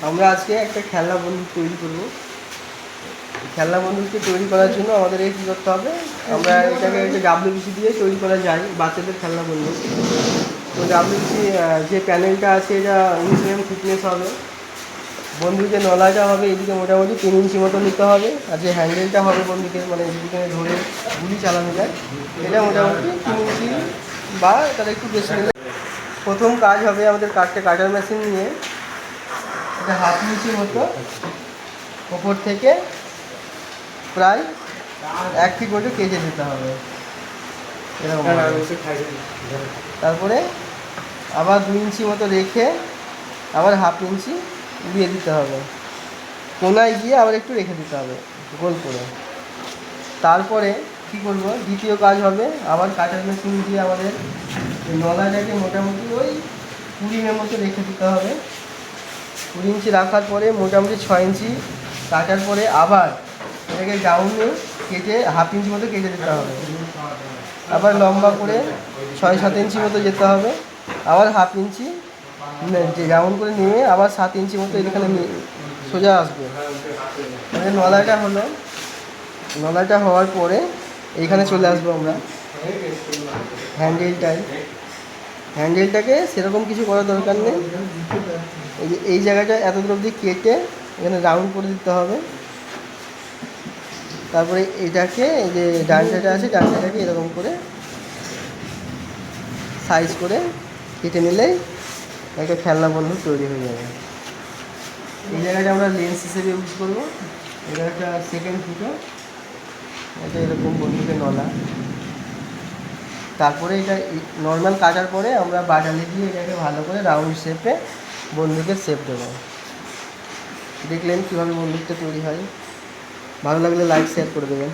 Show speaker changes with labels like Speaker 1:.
Speaker 1: আমরা আজকে একটা খেলনা বন্দুক তৈরি করব। খেলনা বন্দুককে তৈরি করার জন্য আমাদের কী করতে হবে, আমরা এটাকে একটা ডাব্লিউপিসি দিয়ে তৈরি করা যায় বাচ্চাদের খেলনা বন্দুক। তো ডাব্লিউপিসি যে প্যানেলটা আছে এটা 19 mm থিকনেস হবে। বন্দুকের নলাটা হবে এদিকে মোটামুটি 3 ইঞ্চি মতো নিতে হবে। আর যে হ্যান্ডেলটা হবে বন্দুকের, মানে যেখানে ধরে গুলি চালানো যায়, এটা মোটামুটি 3 ইঞ্চি বা তার একটু বেশি নিলে। প্রথম কাজ হবে আমাদের কাটার মেশিন নিয়ে এটা 1/2 ইঞ্চি মতো ওপর থেকে প্রায় 1 ফিট মতো কেটে দিতে হবে এরকম। তারপরে আবার 2 ইঞ্চি মতো রেখে আবার 1/2 ইঞ্চি দিয়ে দিতে হবে, কোনায় গিয়ে আবার একটু রেখে দিতে হবে গোল করে। তারপরে কী করবো, দ্বিতীয় কাজ হবে আবার কাটার মেশিন দিয়ে আমাদের নলাটাকে মোটামুটি ওই 20 mm মতো রেখে দিতে হবে। 20 ইঞ্চি রাখার পরে মোটামুটি 6 ইঞ্চি কাটার পরে আবার এটাকে ডাউনে কেটে 1/2 ইঞ্চি মতো কেটে দিতে হবে। আবার লম্বা করে 6-7 ইঞ্চি মতো যেতে হবে, আবার 1/2 ইঞ্চি যে রাউন্ড করে নিয়ে আবার 7 ইঞ্চি মতো এখানে সোজা আসবে। মানে নলাটা হওয়ার পরে এইখানে চলে আসবো আমরা হ্যান্ডেলটাকে সেরকম কিছু করার দরকার নেই। এই জায়গাটা এত অবধি কেটে এখানে রাউন্ড করে দিতে হবে। তারপরে এটাকে এই যে ডান্ডাটা আছে ডান্ডাটাকে এরকম করে সাইজ করে কেটে নিলেই একটা খেলনা বন্দুক তৈরি হয়ে যাবে। এই জায়গাটা আমরা লেন্স হিসেবে ইউজ করবো। এটা একটা সেকেন্ড ফুটো, এটা এরকম বন্দুকের নলা। তারপরে এটা নর্মাল কাটার পরে আমরা বাটালি দিয়ে এটাকে ভালো করে রাউন্ড শেপে বন্দুকের শেপ দেবো। দেখলেন কীভাবে বন্দুকটা তৈরি হয়। ভালো লাগলে লাইক শেয়ার করে দেবেন।